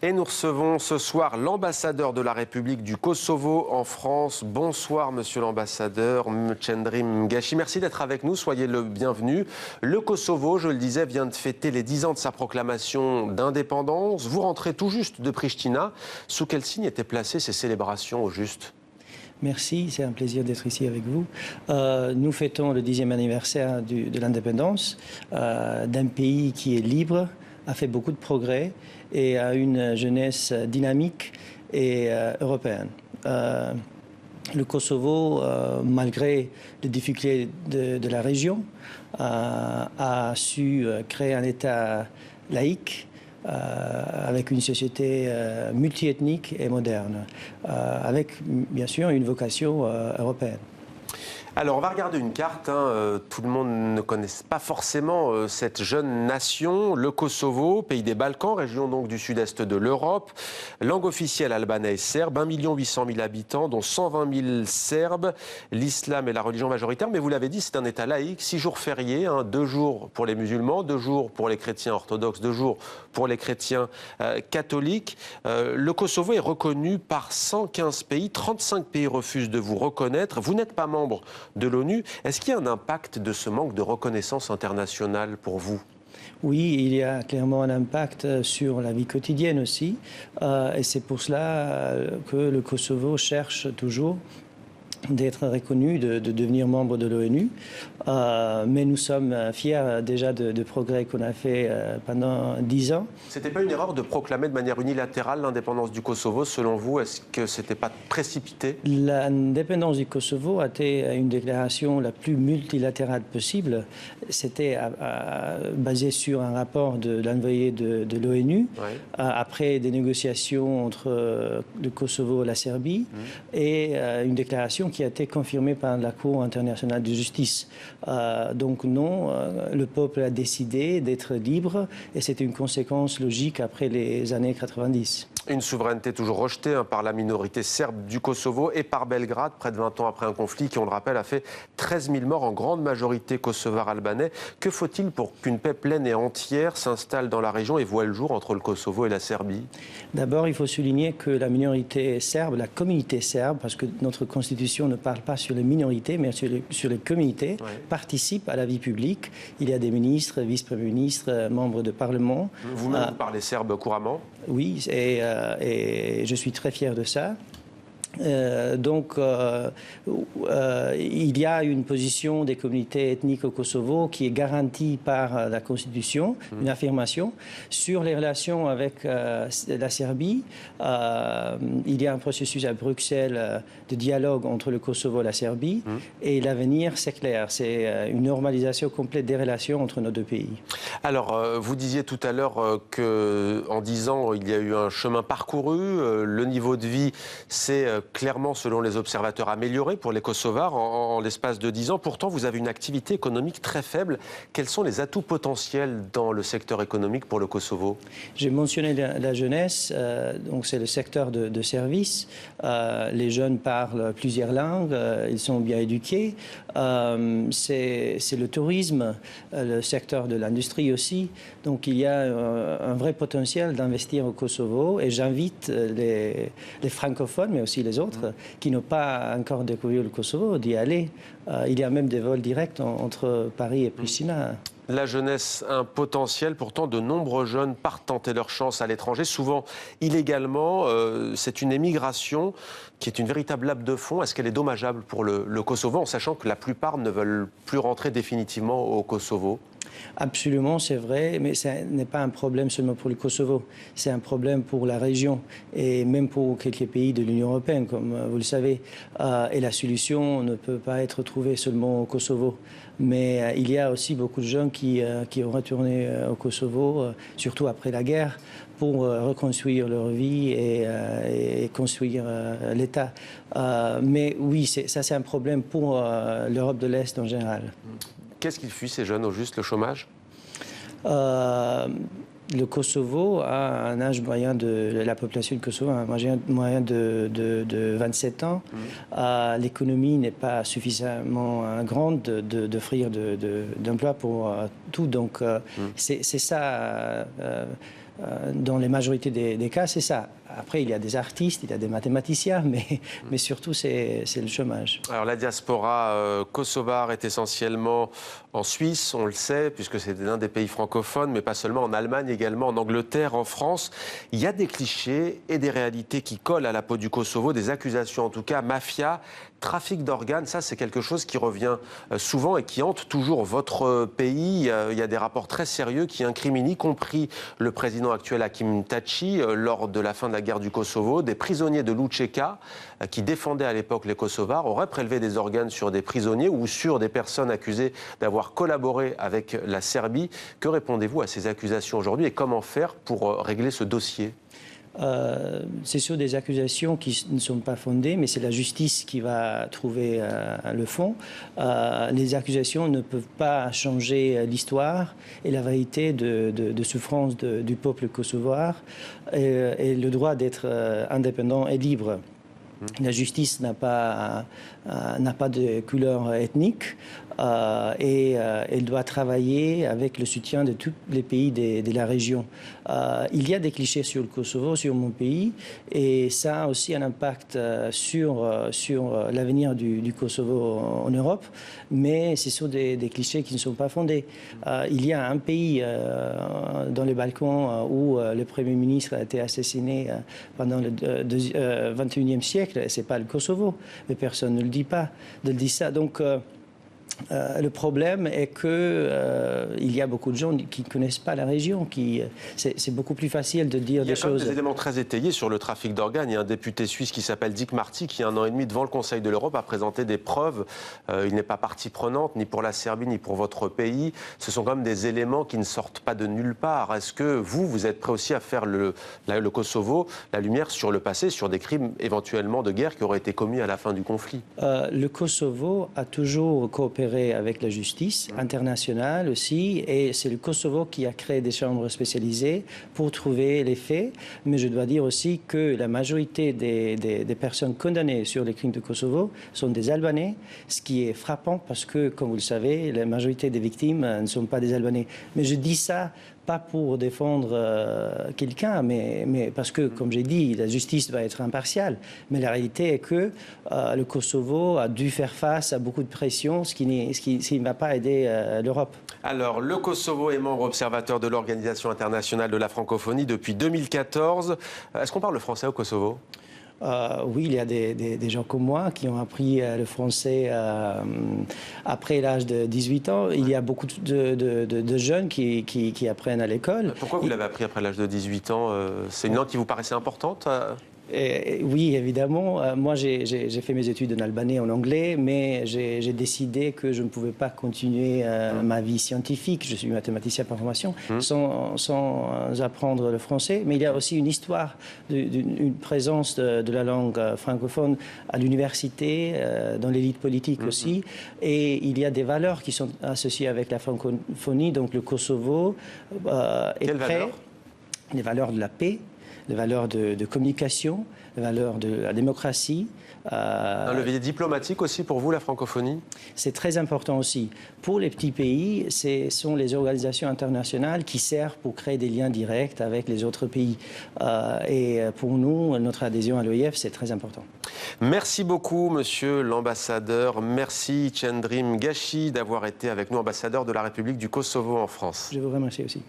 Et nous recevons ce soir l'ambassadeur de la République du Kosovo en France. Bonsoir, monsieur l'ambassadeur Mcendri Mgashi. Merci d'être avec nous, soyez le bienvenu. Le Kosovo, je le disais, vient de fêter les 10 ans de sa proclamation d'indépendance. Vous rentrez tout juste de Pristina. Sous quel signe étaient placées ces célébrations au juste ? Merci, c'est un plaisir d'être ici avec vous. Nous fêtons le 10e anniversaire de l'indépendance d'un pays qui est libre, a fait beaucoup de progrès et a une jeunesse dynamique et européenne. Le Kosovo, malgré les difficultés de la région, a su créer un État laïque, avec une société multiethnique et moderne, avec bien sûr une vocation européenne. Alors, on va regarder une carte. Tout le monde ne connaît pas forcément cette jeune nation, le Kosovo, pays des Balkans, région donc du sud-est de l'Europe. Langue officielle albanais et serbe, 1 800 000 habitants, dont 120 000 Serbes. L'islam est la religion majoritaire, mais vous l'avez dit, c'est un État laïque. 6 jours fériés, 2 jours pour les musulmans, 2 jours pour les chrétiens orthodoxes, 2 jours pour les chrétiens catholiques. Le Kosovo est reconnu par 115 pays. 35 pays refusent de vous reconnaître. Vous n'êtes pas membre de l'ONU. Est-ce qu'il y a un impact de ce manque de reconnaissance internationale pour vous ? Oui, il y a clairement un impact sur la vie quotidienne aussi. Et c'est pour cela que le Kosovo cherche toujours d'être reconnu, de devenir membre de l'ONU. Mais nous sommes fiers déjà de progrès qu'on a fait pendant 10 ans. C'était pas une erreur de proclamer de manière unilatérale l'indépendance du Kosovo, selon vous? Est-ce que c'était pas précipité? L'indépendance du Kosovo a été une déclaration la plus multilatérale possible. C'était basé sur un rapport de l'envoyé de l'ONU, après des négociations entre le Kosovo et la Serbie, et une déclaration qui a été confirmée par la Cour internationale de justice. Donc non, le peuple a décidé d'être libre et c'est une conséquence logique après les années 90. Une souveraineté toujours rejetée par la minorité serbe du Kosovo et par Belgrade, près de 20 ans après un conflit qui, on le rappelle, a fait 13 000 morts, en grande majorité kosovars albanais. Que faut-il pour qu'une paix pleine et entière s'installe dans la région et voie le jour entre le Kosovo et la Serbie? D'abord, il faut souligner que la minorité serbe, la communauté serbe, parce que notre constitution ne parle pas sur les minorités, mais sur les communautés, participe à la vie publique. Il y a des ministres, vice-premiers ministres, membres de parlement. Vous-même, vous parlez serbe couramment? Oui, et je suis très fier de ça. Il y a une position des communautés ethniques au Kosovo qui est garantie par la Constitution, une affirmation. Sur les relations avec la Serbie, il y a un processus à Bruxelles de dialogue entre le Kosovo et la Serbie. Et l'avenir, c'est clair, c'est une normalisation complète des relations entre nos deux pays. Alors, vous disiez tout à l'heure qu'en 10 ans, il y a eu un chemin parcouru. Le niveau de vie, c'est clairement, selon les observateurs, amélioré pour les Kosovars en l'espace de 10 ans. Pourtant, vous avez une activité économique très faible. Quels sont les atouts potentiels dans le secteur économique pour le Kosovo? J'ai mentionné la jeunesse, donc c'est le secteur de services. Les jeunes parlent plusieurs langues, ils sont bien éduqués. C'est le tourisme, le secteur de l'industrie aussi. Donc il y a un vrai potentiel d'investir au Kosovo et j'invite les francophones, mais aussi les autres, qui n'ont pas encore découvert le Kosovo, d'y aller. Il y a même des vols directs entre Paris et Pristina. La jeunesse a un potentiel, pourtant de nombreux jeunes partent tenter leur chance à l'étranger, souvent illégalement. C'est une émigration qui est une véritable lame de fond. Est-ce qu'elle est dommageable pour le Kosovo, en sachant que la plupart ne veulent plus rentrer définitivement au Kosovo? Absolument, c'est vrai, mais ce n'est pas un problème seulement pour le Kosovo. C'est un problème pour la région et même pour quelques pays de l'Union européenne, comme vous le savez. Et la solution ne peut pas être trouvée seulement au Kosovo. Mais il y a aussi beaucoup de gens qui ont retourné au Kosovo, surtout après la guerre, pour reconstruire leur vie et construire l'État. Mais oui, ça c'est un problème pour l'Europe de l'Est en général. Qu'est-ce qu'ils fuient, ces jeunes, au juste? Le chômage? Le Kosovo a un âge moyen de la population du Kosovo, un âge moyen de 27 ans. L'économie n'est pas suffisamment grande d'offrir d'emplois pour tout. Donc, c'est ça dans la majorité des cas, c'est ça. Après, il y a des artistes, il y a des mathématiciens, mais surtout, c'est le chômage. Alors, la diaspora kosovare est essentiellement en Suisse, on le sait, puisque c'est l'un des pays francophones, mais pas seulement, en Allemagne également, en Angleterre, en France. Il y a des clichés et des réalités qui collent à la peau du Kosovo, des accusations en tout cas, mafia, trafic d'organes, ça c'est quelque chose qui revient souvent et qui hante toujours votre pays. Il y a des rapports très sérieux qui incriminent, y compris le président actuel Hakim Tachi, lors de la fin de la guerre du Kosovo. Des prisonniers de l'UÇK, qui défendaient à l'époque les Kosovars, auraient prélevé des organes sur des prisonniers ou sur des personnes accusées d'avoir collaboré avec la Serbie. Que répondez-vous à ces accusations aujourd'hui et comment faire pour régler ce dossier ? C'est sur des accusations qui ne sont pas fondées, mais c'est la justice qui va trouver le fond. Les accusations ne peuvent pas changer l'histoire et la vérité de souffrance du peuple kosovar et le droit d'être indépendant et libre. La justice n'a pas de couleur ethnique et elle doit travailler avec le soutien de tous les pays de la région. Il y a des clichés sur le Kosovo, sur mon pays, et ça a aussi un impact sur l'avenir du Kosovo en Europe, mais ce sont des clichés qui ne sont pas fondés. Il y a un pays dans les Balkans où le Premier ministre a été assassiné pendant le 21e siècle. Ce n'est pas le Kosovo, mais personne ne le dit pas, de le dire ça. Donc, le problème est qu'il y a beaucoup de gens qui ne connaissent pas la région. C'est beaucoup plus facile de dire des choses. Il y a des éléments très étayés sur le trafic d'organes. Il y a un député suisse qui s'appelle Dick Marty qui, 1 an et demi devant le Conseil de l'Europe, a présenté des preuves. Il n'est pas partie prenante, ni pour la Serbie, ni pour votre pays. Ce sont quand même des éléments qui ne sortent pas de nulle part. Est-ce que vous êtes prêt aussi à faire le Kosovo, la lumière sur le passé, sur des crimes éventuellement de guerre qui auraient été commis à la fin du conflit ? Le Kosovo a toujours coopéré avec la justice internationale aussi, et c'est le Kosovo qui a créé des chambres spécialisées pour trouver les faits. Mais je dois dire aussi que la majorité des personnes condamnées sur les crimes de Kosovo sont des Albanais, ce qui est frappant parce que, comme vous le savez, la majorité des victimes ne sont pas des Albanais. Mais je dis ça pas pour défendre quelqu'un, mais parce que, comme j'ai dit, la justice va être impartiale. Mais la réalité est que le Kosovo a dû faire face à beaucoup de pression, ce qui ne va pas aider l'Europe. Alors, le Kosovo est membre observateur de l'Organisation internationale de la francophonie depuis 2014. Est-ce qu'on parle le français au Kosovo ? Oui, il y a des gens comme moi qui ont appris le français après l'âge de 18 ans. Il y a beaucoup de jeunes qui apprennent à l'école. Pourquoi vous l'avez appris après l'âge de 18 ans ? C'est une langue qui vous paraissait importante ? Oui, évidemment. Moi, j'ai fait mes études en albanais, en anglais, mais j'ai décidé que je ne pouvais pas continuer ma vie scientifique. Je suis mathématicien par formation, sans apprendre le français. Mais il y a aussi une histoire, une présence de la langue francophone à l'université, dans l'élite politique aussi. Et il y a des valeurs qui sont associées avec la francophonie. Donc le Kosovo est prêt. Les valeurs de la paix, les valeurs de communication, les valeurs de la démocratie. Un levier diplomatique aussi pour vous, la francophonie ? C'est très important aussi. Pour les petits pays, ce sont les organisations internationales qui servent pour créer des liens directs avec les autres pays. Et pour nous, notre adhésion à l'OIF, c'est très important. Merci beaucoup, monsieur l'ambassadeur. Merci, Cendrim Gashi, d'avoir été avec nous, ambassadeur de la République du Kosovo en France. Je vous remercie aussi.